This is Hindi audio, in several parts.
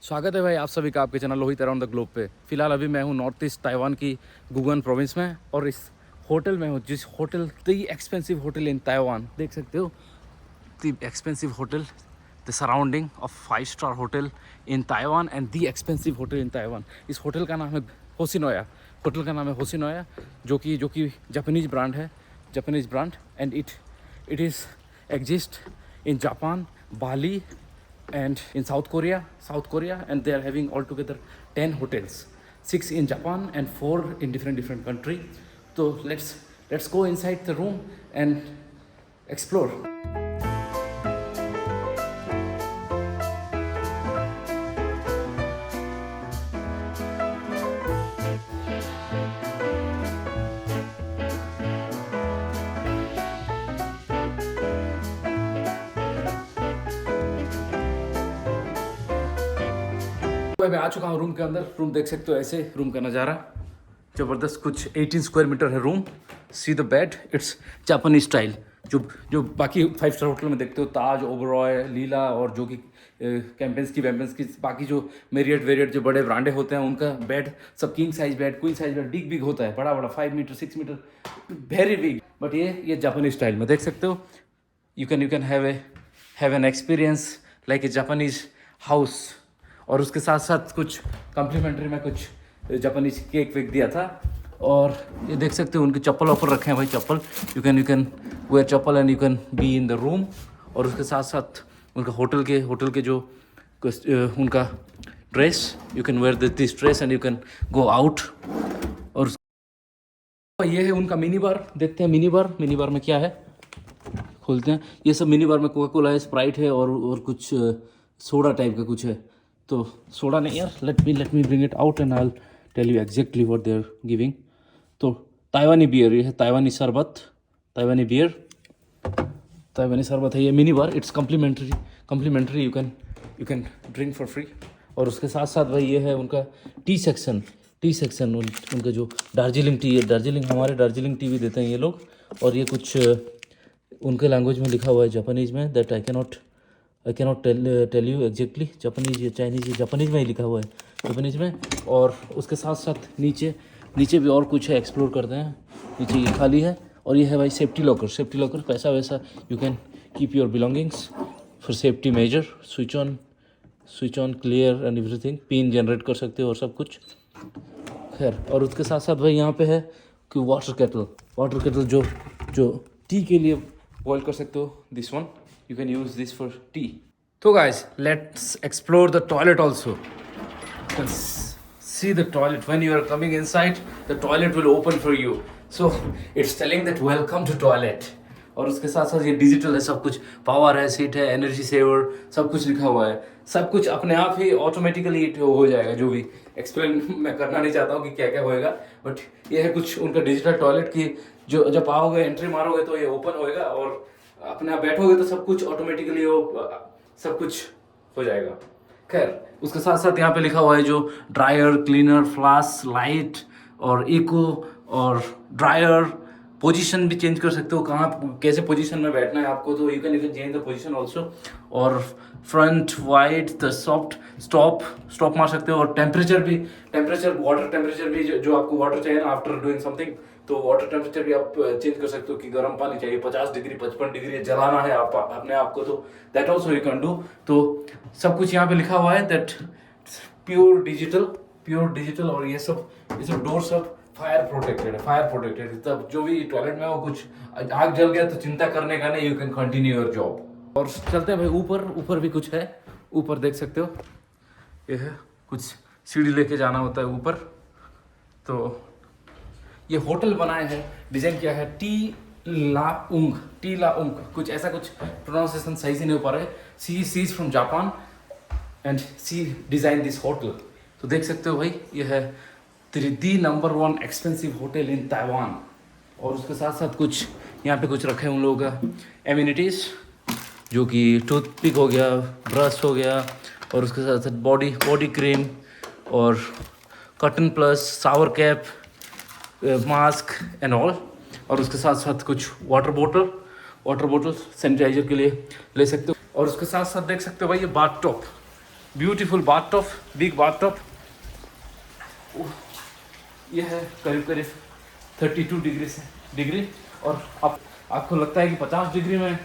स्वागत है भाई आप सभी का आपके channel Lohit around the globe पे। फिलहाल अभी मैं हूँ नॉर्थ ईस्ट ताइवान की गुगन प्रोविंस में और इस होटल में हूँ जिस hotel the expensive hotel in Taiwan देख सकते हो। The expensive hotel, the surrounding of 5 star hotel in Taiwan and the expensive hotel in Taiwan. इस होटल का नाम है होसिनोया। होटल का नाम है होसिनोया जो कि जापानीज ब्रांड है, Japanese brand and it is exist in Japan, Bali and in South Korea, and they are having altogether 10 hotels, 6 in Japan and 4 in different country. So let's go inside the room and explore. मैं आ चुका हूँ रूम के अंदर। रूम देख सकते हो, ऐसे रूम का नज़ारा ज़बरदस्त। कुछ 18 स्क्वायर मीटर है room. See the bed, it's Japanese style. जो बाकी 5 स्टार होटल में देखते हो, ताज, ओबरॉय, लीला और जो कि कैंपेंस की बाकी जो मेरियट वेरियट जो बड़े ब्रांडे होते हैं उनका बेड सब king size bed, queen size bed, big होता है, बड़ा 5 metre 6 metre, very big. But ये जापानीज स्टाइल में देख सकते हो। You can have an experience like a Japanese house. और उसके साथ साथ कुछ कम्प्लीमेंट्री में कुछ जापानीज केक वेक दिया था। और ये देख सकते हो उनके चप्पल वप्पल रखे हैं भाई, चप्पल। You can wear chappal and you can be in the room. और उसके साथ साथ उनका होटल के जो उनका dress, you can wear this dress and you can go out. और ये है उनका मिनी बार। देखते हैं मिनी बार में क्या है, खोलते हैं। ये सब मिनी बार में कोका कोला है, स्प्राइट है और कुछ सोडा टाइप का कुछ है। तो सोडा नहीं यार, let me bring it out and I will tell you exactly what they are giving. तो ताइवानी बियर, ये है ताइवानी शरबत, ताइवानी शरबत है ये mini bar. It's complimentary, you can drink for free. और उसके साथ साथ भाई ये है उनका टी सेक्शन। उनका जो दार्जिलिंग टी है, हमारे दार्जिलिंग टी भी देते हैं ये लोग। और ये कुछ उनके लैंग्वेज में लिखा हुआ है जापानीज में, that I cannot tell you exactly. Japanese या चाइनीज, जापानीज में ही लिखा हुआ है, जापानीज में। और उसके साथ साथ नीचे भी और कुछ है, एक्सप्लोर करते हैं। नीचे ये खाली है। और ये है भाई सेफ्टी लॉकर, पैसा वैसा you can keep your belongings for safety major. Switch on clear and everything. Pin generate कर सकते हो और सब कुछ। खैर, और उसके साथ साथ भाई यहाँ पे है कि वाटर केटल जो टी के लिए बॉयल कर सकते हो। This one you can use this for tea. So guys, let's explore the toilet also. You can see the toilet. When you are coming inside, the toilet will open for you. So it's telling that welcome to toilet. और उसके साथ साथ ये डिजिटल है, सब कुछ पावर है, सीट है, एनर्जी सेवर, सब कुछ लिखा हुआ है। सब कुछ अपने आप ही ऑटोमेटिकली हो जाएगा। जो भी एक्सप्लेन मैं करना नहीं चाहता हूँ कि क्या क्या होएगा, बट ये है कुछ उनका डिजिटल टॉयलेट की। जो जब आओगे, एंट्री मारोगे तो ये ओपन होएगा और अपने आप बैठोगे तो सब कुछ ऑटोमेटिकली सब कुछ हो जाएगा। खैर, उसके साथ साथ यहाँ पे लिखा हुआ है जो ड्रायर, क्लीनर, फ्लाश, लाइट और इको और ड्रायर। पोजीशन भी चेंज कर सकते हो, कहाँ कैसे पोजीशन में बैठना है आपको, तो you can change the position also. और फ्रंट वाइड द स्टॉप मार सकते हो। और वाटर टेम्परेचर भी जो आपको वाटर चाहिए ना आफ्टर डूइंग समथिंग, तो वाटर टेम्परेचर भी आप चेंज कर सकते हो कि गर्म पानी चाहिए 50 डिग्री 55 डिग्री जलाना है आप अपने आप को, तो that also you can do. तो सब कुछ यहाँ पे लिखा हुआ है दैट प्योर डिजिटल। और ये सब डोर सब फायर प्रोटेक्टेड। तब जो भी टॉयलेट में हो कुछ आग जल गया तो चिंता करने का नहीं, you can continue your job. और चलते हैं भाई ऊपर भी कुछ है। ऊपर देख सकते हो, ये है कुछ सीढ़ी लेके जाना होता है ऊपर। तो ये होटल बनाया है, डिजाइन किया है टी ला उंग, कुछ ऐसा, कुछ प्रोनाउंसिएशन सही से नहीं हो पा रहा है। She is from Japan and she design this hotel. तो देख सकते हो भाई, ये है the number 1 expensive hotel in Taiwan. और उसके साथ साथ कुछ यहाँ पे कुछ रखे हैं उन लोगों का एम्यूनिटीज़, जो कि टूथपिक हो गया, ब्रश हो गया, और उसके साथ साथ बॉडी क्रीम और cotton plus shower cap, mask and all. और उसके साथ साथ कुछ वाटर बोतल सैनिटाइजर के लिए ले सकते हो। और उसके साथ साथ देख सकते हो भाई ये bath beautiful bathtub, big bathtub. ये है करीब करीब 32 डिग्री। और आपको लगता है कि 50 डिग्री में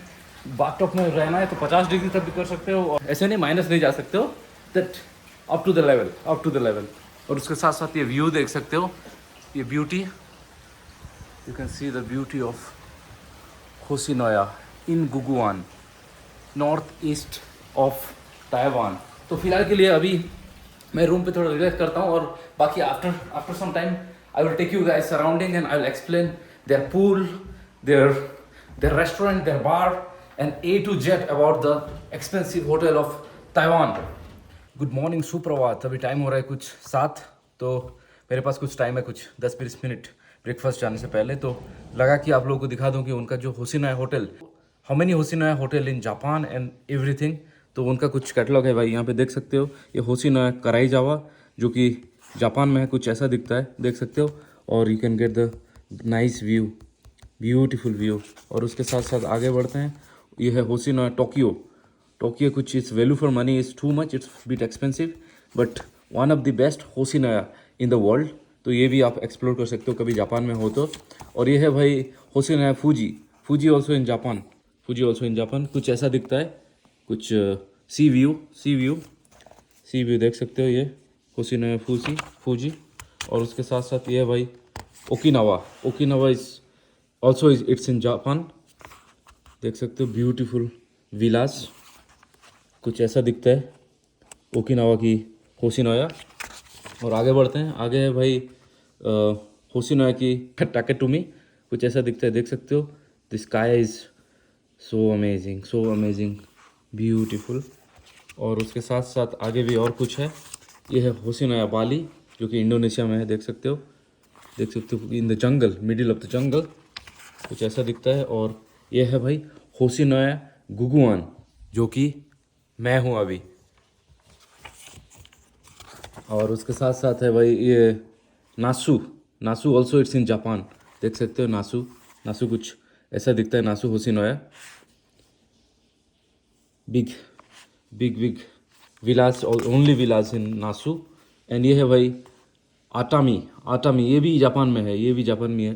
बाथटब में रहना है तो 50 डिग्री तक भी कर सकते हो, और ऐसे नहीं माइनस नहीं जा सकते हो, that up to the level. और उसके साथ साथ ये व्यू देख सकते हो, ये beauty, you can see the beauty of Hoshinoya in Guguan, north east of Taiwan. तो फिलहाल के लिए अभी मैं रूम पे थोड़ा रिलैक्स करता हूँ, और बाकी after some time I will take you guys surrounding and I will explain their pool, their restaurant, their bar and A to Z about the expensive hotel of Taiwan. Good morning, सुप्रभात। अभी टाइम हो रहा है कुछ 7, तो मेरे पास कुछ टाइम है, कुछ 10-20 मिनट ब्रेकफास्ट जाने से पहले। तो लगा कि आप लोगों को दिखा दूं कि उनका जो Hoshinoya hotel, how many Hoshinoya hotel in Japan and everything, तो उनका कुछ कैटलॉग है भाई, यहाँ पे देख सकते हो। ये होसिनोया कराईजावा जो कि जापान में है, कुछ ऐसा दिखता है, देख सकते हो। और you can get the nice view, beautiful view. और उसके साथ साथ आगे बढ़ते हैं, ये है होसिनोया टोक्यो। कुछ it's value for money is too much, it's bit expensive, but one of the best Hoshinoya in the world. तो ये भी आप एक्सप्लोर कर सकते हो कभी जापान में हो तो। और ये है भाई होसिनोया फूजी ऑल्सो इन जापान, कुछ ऐसा दिखता है, कुछ सी व्यू देख सकते हो, ये होसिनोया फूजी। और उसके साथ साथ ये है भाई Okinawa is also it's in Japan, देख सकते हो, ब्यूटीफुल विलास, कुछ ऐसा दिखता है ओकिनावा की होसिनोया। और आगे बढ़ते हैं, आगे है भाई होसिनोया की टाकेटुमी, कुछ ऐसा दिखता है, देख सकते हो। The sky is so amazing, beautiful. और उसके साथ साथ आगे भी और कुछ है, ये है होसिनोया बाली जो कि इंडोनेशिया में है, देख सकते हो in the jungle, middle of the jungle, कुछ ऐसा दिखता है। और ये है भाई होसिनोया गुगुआन जो कि मैं हूँ अभी। और उसके साथ साथ है भाई ये Nasu also it's in Japan, देख सकते हो। नासू कुछ ऐसा दिखता है, Nasu Hoshinoya, big villas, only villas in Nasu. And ये है भाई आटामी, ये भी जापान में है,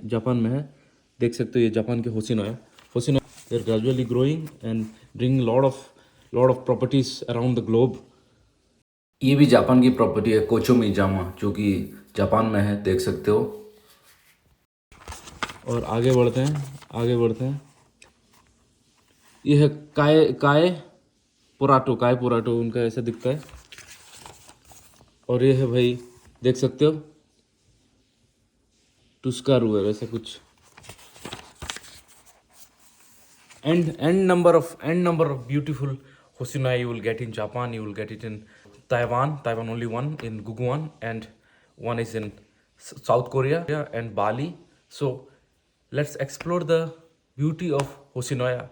जापान में है, देख सकते हो। ये जापान के Hoshinoya they are gradually growing and bring lot of properties around the globe. ये भी जापान की प्रॉपर्टी है, कोचोमिजामा, जो कि जापान में है, देख सकते हो। और आगे बढ़ते हैं, ये है काय पुराटो उनका ऐसा दिखता है। और ये है भाई, देख सकते हो, टुस्कारू है ऐसा कुछ। And number of beautiful Hoshinoya you will get in Japan, you will get it in Taiwan only one in Guguan, and one is in South Korea and Bali. So let's explore the beauty of Hoshinoya.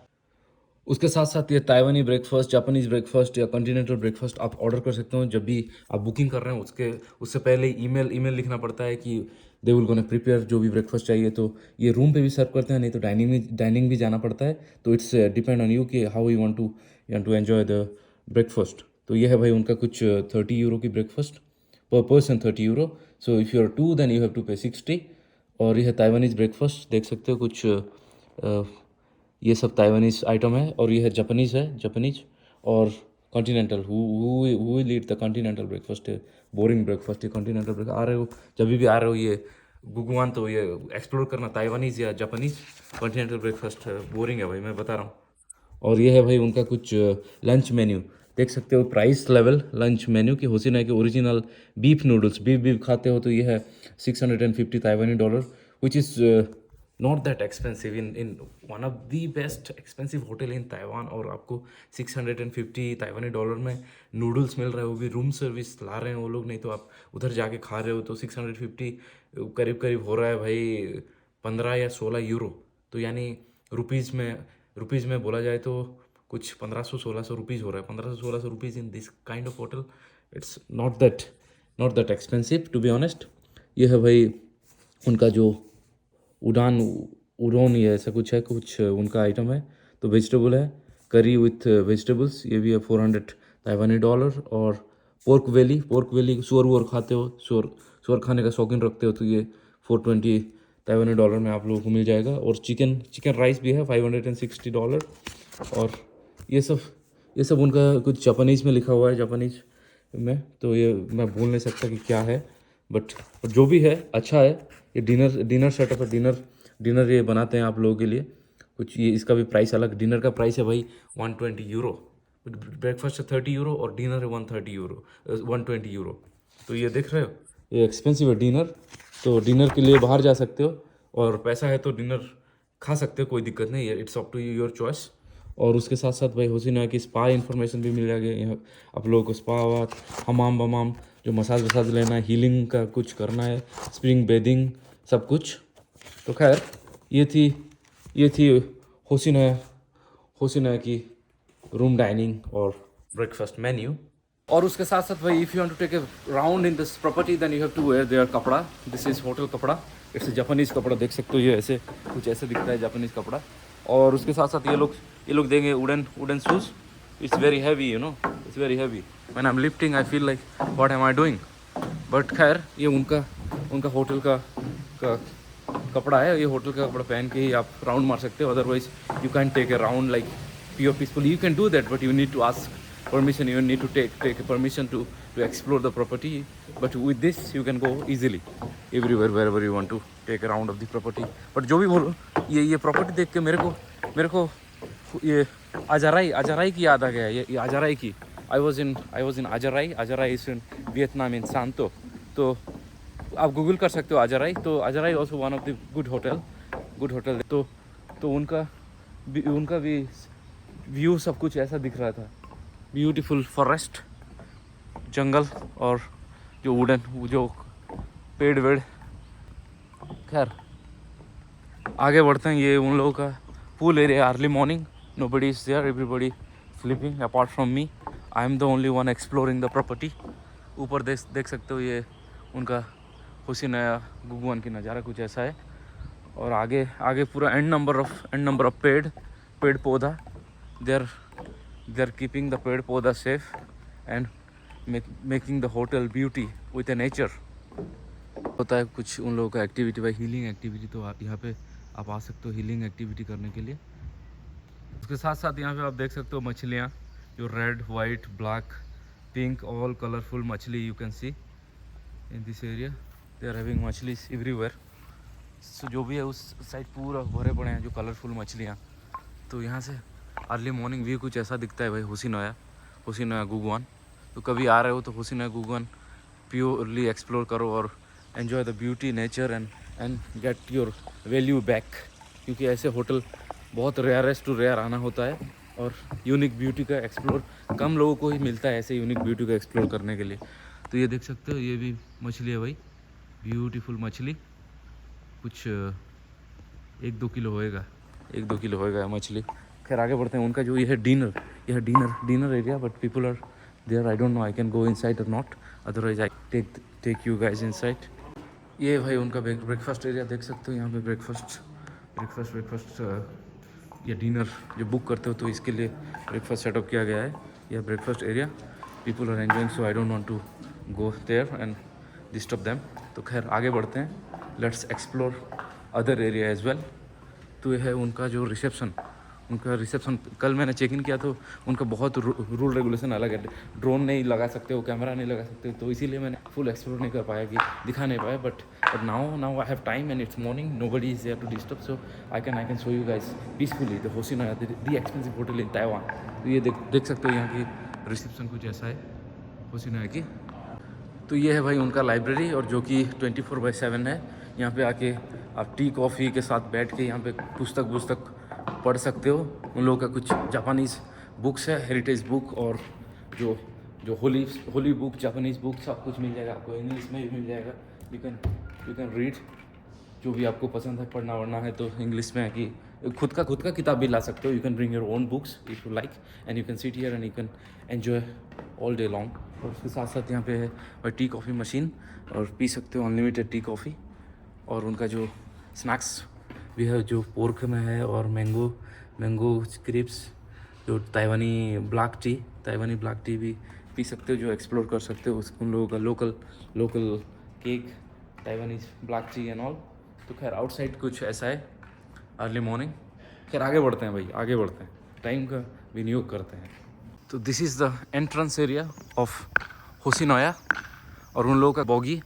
उसके साथ साथ ये ताइवानी ब्रेकफास्ट, जापानीज ब्रेकफास्ट या कॉन्टिनेंटल ब्रेकफास्ट आप ऑर्डर कर सकते हो जब भी आप बुकिंग कर रहे हैं। उससे पहले ईमेल लिखना पड़ता है कि दे विल गोना प्रिपेयर जो भी ब्रेकफास्ट चाहिए। तो ये रूम पे भी सर्व करते हैं, नहीं तो डाइनिंग भी जाना पड़ता है। तो इट्स डिपेंड ऑन यू कि how you want to enjoy the breakfast. तो ये है भाई उनका कुछ 30 यूरो की breakfast per person, 30 euro. So if you are 2 then you have to pay 60। और ये है ताइवानीज ब्रेकफास्ट, देख सकते हो, कुछ ये सब ताइवानीज आइटम है। और ये है जापानीज और continental. Who will eat the continental breakfast? Boring breakfast है कॉन्टिनेंटल ब्रेकफास्ट। आ रहे हो जब भी आ रहे हो ये गुगुआन, तो ये एक्सप्लोर करना, ताइवानीज या जापानीज कॉन्टिनेंटल ब्रेकफास्ट बोरिंग है भाई, मैं बता रहा हूँ। और ये है भाई उनका कुछ लंच मेन्यू, देख सकते हो, प्राइस लेवल लंच मेन्यू की होसिनोया के ओरिजिनल बीफ नूडल्स, बीफ खाते हो तो ये है $650 ताइवानी dollar, which is not that expensive in one of the best expensive hotel in Taiwan. और आपको 650 ताइवानी डॉलर में नूडल्स मिल रहे हो, भी रूम सर्विस ला रहे हैं वो लोग, नहीं तो आप उधर जाके खा रहे हो। तो 650 करीब हो रहा है भाई 15 या 16 यूरो। तो यानी रुपीज़ में बोला जाए तो कुछ 1500-1600 रुपीज़ हो रहा है। 1500-1600 rupees in this kind of hotel, it's not that expensive to be honest. ये है भाई उनका जो उडोन ये ऐसा कुछ है, कुछ उनका आइटम है। तो वेजिटेबल है, करी विथ वेजिटेबल्स, ये भी है 400 ताइवानी डॉलर। और पोर्क वेली सुअर वुअर खाते हो, सुअर खाने का शौकीन रखते हो तो ये 420 ताइवानी डॉलर में आप लोगों को मिल जाएगा। और चिकन राइस भी है $560। और ये सब उनका कुछ जापानीज़ में लिखा हुआ है, जापानीज़ में, तो ये मैं बोल नहीं सकता कि क्या है, बट जो भी है अच्छा है। ये डिनर सेटअप है, डिनर ये बनाते हैं आप लोगों के लिए। कुछ ये इसका भी प्राइस अलग, डिनर का प्राइस है भाई €120। ब्रेकफास्ट है €30 और डिनर है €120। तो ये देख रहे हो, ये एक्सपेंसिव है डिनर। तो डिनर के लिए बाहर जा सकते हो, और पैसा है तो डिनर खा सकते हो, कोई दिक्कत नहीं है, it's up to your choice. और उसके साथ साथ भाई हुसैन की स्पा इन्फॉर्मेशन भी मिल जाएगी यहाँ आप लोगों को। स्पा वा हमाम बमाम, जो मसाज वसाज लेना है, हीलिंग का कुछ करना है, स्प्रिंग बेदिंग, सब कुछ। तो खैर ये थी हुसैन की रूम डाइनिंग और ब्रेकफास्ट मेन्यू। और उसके साथ साथ भाई if you want to take a round in this property then you have to wear their कपड़ा। दिस इज़ होटल कपड़ा, इट्स जापानीज़ कपड़ा, देख सकते हो ये ऐसे कुछ ऐसे दिखता है जापानीज़ कपड़ा। और उसके साथ साथ ये लोग देंगे wooden shoes. It's very heavy, you know, it's very heavy. When I am lifting I feel like what am I doing, but खैर ये उनका होटल का कपड़ा है। ये होटल का कपड़ा पहन के ही आप राउंड मार सकते हो, otherwise you can take a round like pure peacefully. You can do that, but you need to ask permission. You need to take permission to explore the property. But with this, you can go easily everywhere wherever you want to take a round of the property. But जो भी बोलो, ये प्रॉपर्टी देख के मेरे को ये अजराई की याद आ गया। ये अजराई की I was in Azerai is in Vietnam, in सांतो। तो आप गूगल कर सकते हो अजराई। तो Azerai also one of the good hotel. तो उनका भी व्यू सब कुछ ऐसा दिख रहा था, ब्यूटीफुल फॉरेस्ट, जंगल, और जो पेड़ वेड़। खैर आगे बढ़ते हैं। ये उन लोगों का pool area, early morning, nobody is there, everybody sleeping apart from me. I am the only one exploring the property. ऊपर देख सकते हो, ये उनका हुसैन गुगवान की नज़ारा कुछ ऐसा है। और आगे पूरा एंड नंबर ऑफ पेड़ पौधा। they are keeping the पेड़ पौधा safe and making the hotel beauty with the nature। होता है कुछ उन लोगों का एक्टिविटी, भाई हीलिंग एक्टिविटी। तो आप यहाँ पे आप आ सकते हो हीलिंग एक्टिविटी करने के लिए। उसके साथ साथ यहाँ पे आप देख सकते हो मछलियाँ, जो red, white, black, pink, all colourful machhli you can see in this area. They are having machhli everywhere. So जो भी है उस साइड पूरा भरे पड़े हैं जो कलरफुल मछलियाँ। तो यहाँ से अर्ली मॉर्निंग व्यू कुछ ऐसा दिखता है भाई हुसैन गुगवान। तो कभी आ रहे हो तो हुसैन गुगवान प्योरली एक्सप्लोर करो और enjoy the beauty, nature and get your value back. क्योंकि ऐसे होटल बहुत रेयरेस्ट टू रेयर आना होता है, और यूनिक ब्यूटी का एक्सप्लोर कम लोगों को ही मिलता है ऐसे यूनिक ब्यूटी का एक्सप्लोर करने के लिए। तो ये देख सकते हो, ये भी मछली है भाई, ब्यूटीफुल मछली। कुछ 1-2 किलो होएगा मछली। खैर आगे बढ़ते हैं। उनका जो ये है dinner area, but people are there, I don't know I can go inside और not, otherwise I take you guys inside. ये भाई उनका ब्रेकफास्ट एरिया देख सकते हो। यहाँ पे ब्रेकफास्ट या डिनर जो बुक करते हो तो इसके लिए ब्रेकफास्ट सेटअप किया गया है। यह breakfast area, people are enjoying, so I don't want to go there and disturb them. तो खैर आगे बढ़ते हैं, let's explore other area as well. तो यह है उनका जो रिसेप्शन कल मैंने चेक इन किया तो उनका बहुत रूल रेगुलेशन अलग है। ड्रोन नहीं लगा सकते हो, कैमरा नहीं लगा सकते, तो इसीलिए मैंने फुल एक्सप्लोर नहीं कर पाया, कि दिखा नहीं पाया। But now I have time and it's morning, nobody is there to disturb, so I can show you guys peacefully the Hussain the expensive hotel in Taiwan. तो ये देख सकते हो यहाँ की रिसेप्शन कुछ ऐसा है हुसैन की। तो ये है भाई उनका लाइब्रेरी, और जो कि 24/7 है। यहाँ पे आके आप टी कॉफ़ी के साथ बैठ के यहाँ पे पुस्तक पढ़ सकते हो। उन लोगों का कुछ जापानीज़ बुक्स है, हेरिटेज बुक, और जो होली बुक, जापानीज़ बुक, सब कुछ मिल जाएगा आपको। इंग्लिश में भी मिल जाएगा, यू कैन रीड जो भी आपको पसंद है, पढ़ना है तो इंग्लिश में है, कि खुद का किताब भी ला सकते हो। You can bring your own books if you like, and you can sit here and you can enjoy all day long. और उसके साथ साथ यहाँ पे है टी कॉफ़ी मशीन, और पी सकते हो अनलिमिटेड टी कॉफ़ी। और उनका जो स्नैक्स भी है, जो पोर्क में है, और मैंगो क्रिप्स, जो ताइवानी ब्लैक टी भी पी सकते हो, जो एक्सप्लोर कर सकते हो उन लोगों का local cake, Taiwanese black T and all. तो खैर आउटसाइड कुछ ऐसा है अर्ली मॉर्निंग। खैर आगे बढ़ते हैं भाई, आगे बढ़ते हैं, टाइम का विनियोग करते हैं। तो this is the entrance area of Hoshinoya और उन लोगों का बॉगी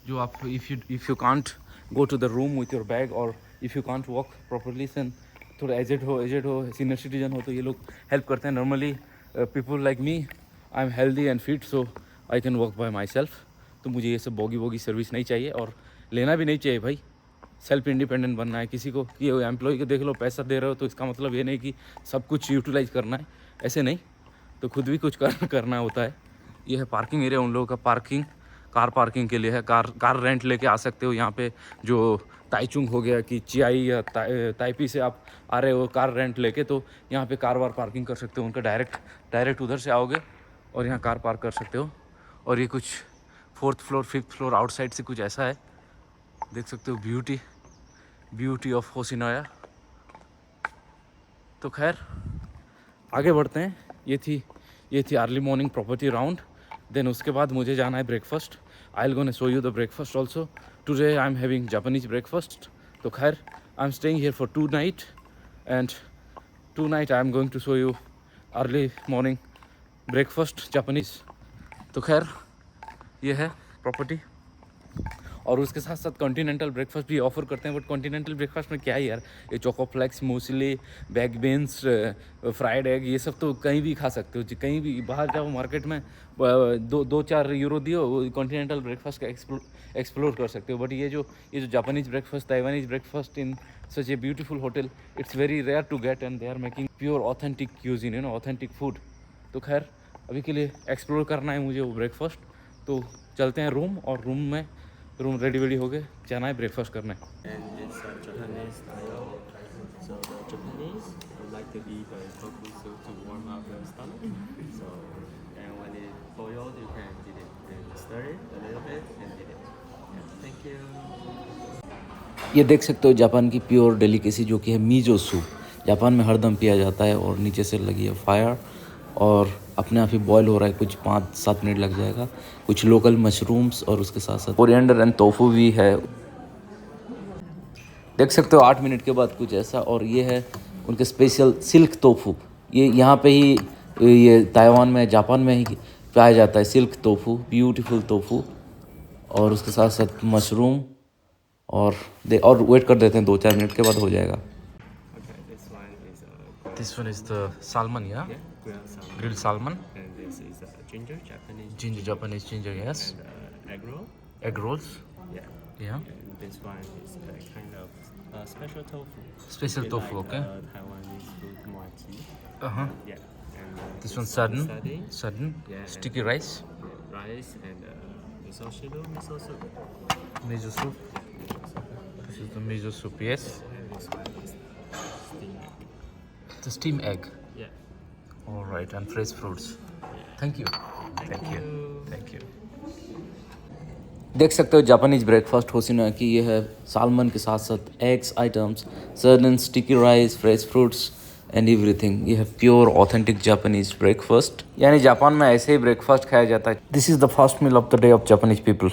जो आप if you can't go to the room with your bag और if you can't walk properly son, थोड़ा एजेड हो सीनियर सिटीजन हो, तो ये लोग हेल्प करते हैं। Normally people like me, I am healthy and fit so I can walk bye my self. तो मुझे ये सब बॉगी सर्विस नहीं चाहिए और लेना भी नहीं चाहिए भाई। सेल्फ इंडिपेंडेंट बनना है। किसी को कि एम्प्लॉय को देख लो पैसा दे रहे हो तो इसका मतलब ये नहीं कि सब कुछ यूटिलाइज करना है, ऐसे नहीं, तो खुद भी कुछ करना होता है। ये है पार्किंग एरिया उन लोगों का, कार पार्किंग के लिए है। कार रेंट लेके आ सकते हो यहाँ पे। जो ताइचुंग हो गया कि चियाई या ताइपी से आप आ रहे हो कार रेंट लेके, तो यहाँ पे कार वार पार्किंग कर सकते हो उनका। डायरेक्ट उधर से आओगे और यहाँ कार पार्क कर सकते हो। और ये कुछ 4th floor 5th floor outside से कुछ ऐसा है, देख सकते हो। Beauty of Hoshinoya. तो खैर आगे बढ़ते हैं। ये थी early morning property round. Then उसके बाद मुझे जाना है breakfast. I will gonna show you the breakfast also. Today I am having Japanese breakfast. तो खैर I am staying here for 2 nights and 2 nights I am going to show you early morning breakfast Japanese. तो खैर ये है प्रॉपर्टी और उसके साथ साथ कॉन्टिनेंटल ब्रेकफास्ट भी ऑफर करते हैं। बट कॉन्टिनेंटल ब्रेकफास्ट में क्या है यार, ये चोकोफ्लेक्स, मूसली, बैग बीन्स, फ्राइड एग, ये सब तो कहीं भी खा सकते हो। कहीं भी बाहर जाओ मार्केट में 2-4 यूरो दियो, कॉन्टिनेंटल ब्रेकफास्ट का एक्सप्लोर कर सकते हो। बट ये जो Japanese breakfast, Taiwanese breakfast in such a beautiful hotel, it's very rare to get and they are making pure authentic cuisine, you know, authentic food. तो खैर अभी के लिए एक्सप्लोर करना है मुझे वो ब्रेकफास्ट। तो चलते हैं रूम रेडी हो गए, जाना है ब्रेकफास्ट करना है। And it's Japanese style. So the Japanese would like to eat the tofu soup to warm up their stomach. So and when it boiled, you can eat it and stir it a little bit and eat it. Yeah, thank you. ये देख सकते हो जापान की प्योर डेलिकेसी जो कि है मीजो सूप। जापान में हरदम पिया जाता है और नीचे से लगी है फायर और अपने आप ही बॉयल हो रहा है। कुछ 5-7 मिनट लग जाएगा। कुछ लोकल मशरूम्स और उसके साथ साथ कोरिएंडर एंड टोफू भी है। देख सकते हो 8 मिनट के बाद कुछ ऐसा। और ये है उनके स्पेशल सिल्क टोफू। ये यहाँ पे ही, ये ताइवान में, जापान में ही पाया जाता है सिल्क टोफू, ब्यूटीफुल टोफू। और उसके साथ साथ मशरूम और वेट कर देते हैं, 2-4 मिनट के बाद हो जाएगा। This one is the salmon, yeah? Grilled salmon. And this is ginger Japanese. Ginger, Japanese ginger, yes. And egg roll. Egg rolls. Yeah. Yeah. And this one is kind of special tofu. Special Bit tofu, like, okay. Taiwanese food mochi. Uh-huh. Yeah. And This it's one sardine. Sardine. Sardine. Yeah, Sticky rice. Rice and miso soup. Miso soup. This is the miso soup, yes. And this one is steamed egg. The steam egg. Yeah. All right, and fresh fruits. Thank you. Thank you. देख सकते हो जापानीज ब्रेकफास्ट होसिनोया की ये है। सालमन के साथ साथ एग्स आइटम्स, सर्दन, sticky rice, fresh fruits and everything. ये है प्योर ऑथेंटिक जापानीज ब्रेकफास्ट। यानी जापान में ऐसे ही ब्रेकफास्ट खाया जाता है। This is the first meal of the day of Japanese people.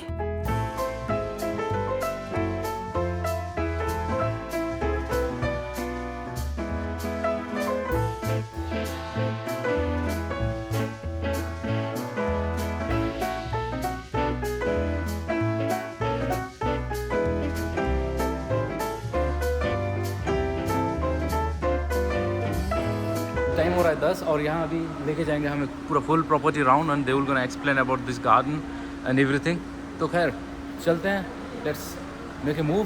Time हो रहा है 10 और यहाँ अभी लेके जाएंगे हमें पूरा full property round and they will gonna explain about this garden and everything. तो खैर चलते हैं, let's make a move.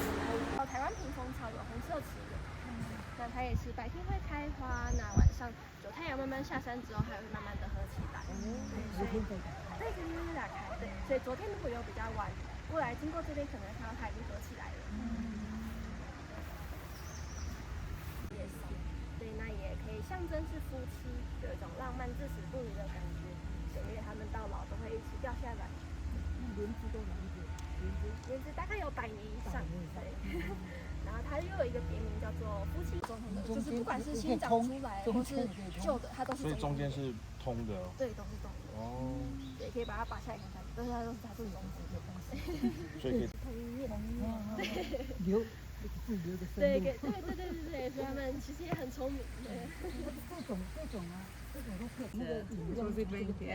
台湾屏风草有红色雌蕊，那它也是白天会开花，那晚上有太阳慢慢下山之后，还会慢慢的合起来。对，可以打开。对，所以昨天如果有比较晚过来经过这边，可能看到它已经合起来了。对，那也可以象征是夫妻，有一种浪漫至死不渝的感觉。对，因为他们到老都会一起掉下来。莲子大概有100年以上，对。然后它又有一个别名叫做夫妻中的，就是不管是新长出来或是旧的，它都是。所以中间是通的哦。对，都是动的。哦，也可以把它拔下来看看，都是它是笼子的东西。所以可以同一面。留自留的生对，路。对，所以他们其实也很聪明。对。这种啊，这种都可以那个引用这个摘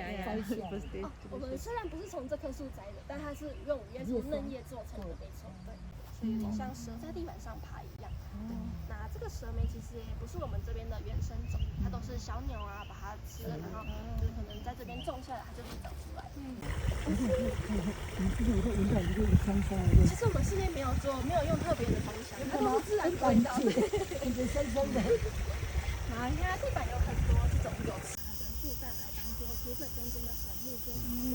下来。哦，我们虽然不是从这棵树摘的，但它是用椰树嫩叶做成的，没错，对，所以有点像蛇在地板上爬一样。对，那这个蛇莓其实也不是我们这边的原生种，它都是小鸟啊把它吃了，然后就是可能在这边种下来，它就会长出来。你这个会闻到一个香香的味其实我们室内没有用特别的芳香，它都是自然的味道。感觉香香的。然后你看地板有很多这种有它的树干来当做土粉中间的神木做使用。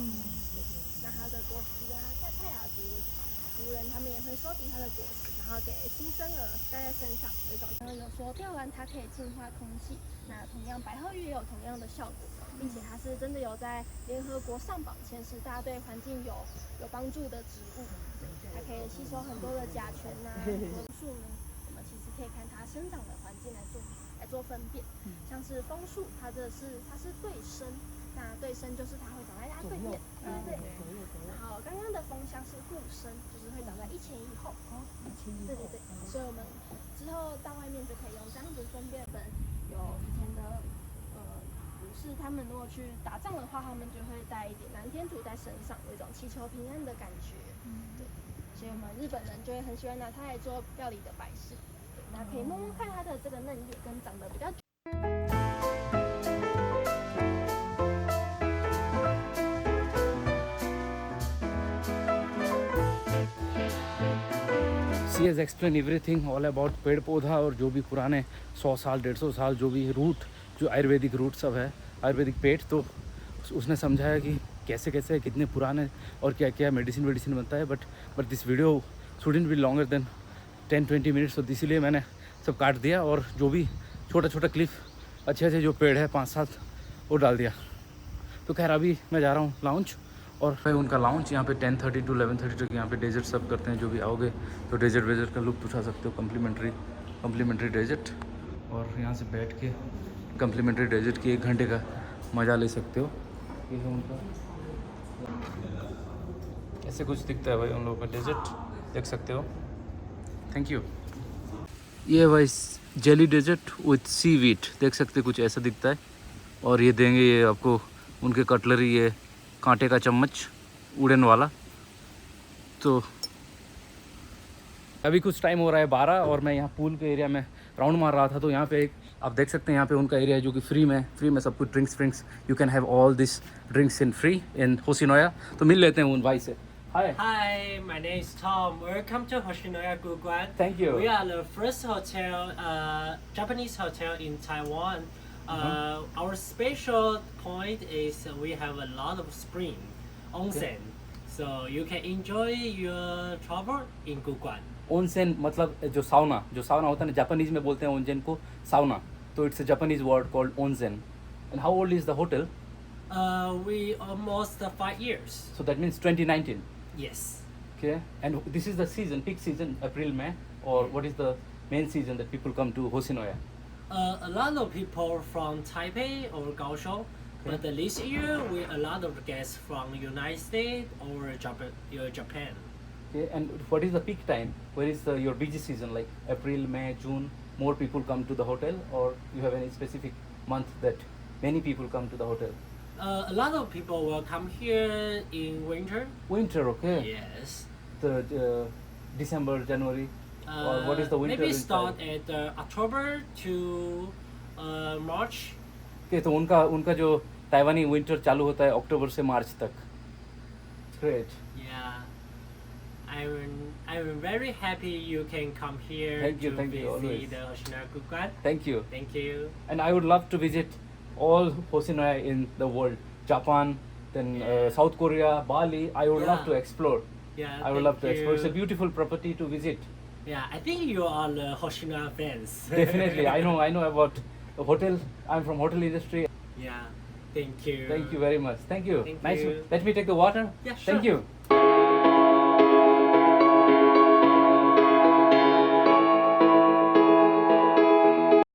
那它的果实啊，在泰雅族人他们也会收集它的果实，然后给新生儿戴在身上。有一种有说吊兰它可以净化空气，那同样白鹤玉也有同样的效果，并且它是真的有在联合国上榜前10大对环境有帮助的植物，对，它可以吸收很多的甲醛啊。树呢，我们其实可以看它生长的环境来做分辨，像是枫树，它是对生，那对生就是它会长在它对面，对。然后刚刚的枫香是互生，就是会长在1000以后。对，所以我们之后到外面就可以用这样子分辨。有以前的武士，他们如果去打仗的话，他们就会带一点南天土在身上，有一种祈求平安的感觉。对，所以我们日本人就会很喜欢拿它来做料理的摆饰。那可以摸摸看它的这个嫩叶，跟长得比较。She has explained everything all about पेड़ पौधा और जो भी पुराने 100 साल 150 साल जो भी रूट जो आयुर्वेदिक रूट सब है आयुर्वेदिक पेड़ तो उसने समझाया कि कैसे कैसे कितने पुराने और क्या क्या मेडिसिन बनता है but this video shouldn't be longer than 10-20 minutes तो इसीलिए मैंने सब काट दिया और जो भी छोटा क्लिप अच्छे जो पेड़ है 5-7 वो डाल दिया। तो खैर अभी मैं जा रहा हूँ लाउंज और फिर उनका लाउंज यहाँ पे 10:30 to 11:30 तक यहाँ पे डेजर्ट सब करते हैं। जो भी आओगे तो डेजर्ट का लुत्फ़ उठा सकते हो, कम्प्लीमेंट्री डेजर्ट, और यहाँ से बैठ के कम्प्लीमेंट्री डेजर्ट की 1 घंटे का मज़ा ले सकते हो। ये है उनका, ऐसे कुछ दिखता है भाई उन लोगों का डेजर्ट, देख सकते हो। Thank you. ये भाई जेली डेजर्ट विथ सीवीड, देख सकते कुछ ऐसा दिखता है। और ये देंगे ये आपको उनके कटलरी, ये कांटे का चम्मच वुडन वाला। तो अभी कुछ टाइम हो रहा है 12 और मैं यहाँ पूल के एरिया में राउंड मार रहा था। तो यहाँ पे एक आप देख सकते हैं, यहाँ पे उनका एरिया है जो कि फ्री में सब कुछ drinks you can have all this drinks in free in Hoshinoya. तो मिल लेते हैं उन भाई से। Hi, my name is Tom. Welcome to Hoshinoya Guguan. Thank you. We are the first hotel, Japanese hotel in Taiwan. Our special point is we have a lot of spring, onsen, so you can enjoy your travel in Guguan. Onsen मतलब जो साउना होता है ना, जापानीज में बोलते हैं ओनसेन को साउना, तो it's a Japanese word called onsen. And how old is the hotel? We almost 5 years. So that means 2019. Yes. Okay, and this is the season, peak season, April, May, or what is the main season that people come to Hoshinoya? A lot of people from Taipei or Kaohsiung, but this year we a lot of guests from United States or Japan. Okay, and what is the peak time? Where is your busy season, like April, May, June? More people come to the hotel, or you have any specific month that many people come to the hotel? A lot of people will come here in winter. Winter, okay. Yes. The December, January, or what is the winter? Maybe in start Thailand? at October to March. Okay, तो उनका जो ताइवानी विंटर चालू होता है अक्टूबर से मार्च तक। Great. Yeah. I'm very happy you can come here Thank you, to always. visit the Hoshinoya Guguan. Thank you. Thank you. And I would love to visit all Hoshinoya in the world, Japan, then South Korea, Bali. I would love to explore. Yeah. I would love to explore. It's a beautiful property to visit. Yeah, I think you are the Hoshinoya fans. Definitely, I know about the hotel. I'm from hotel industry. Yeah. Thank you. Thank you very much. Thank you. Thank Nice. you. Let me take the water. Yeah, sure. Thank you.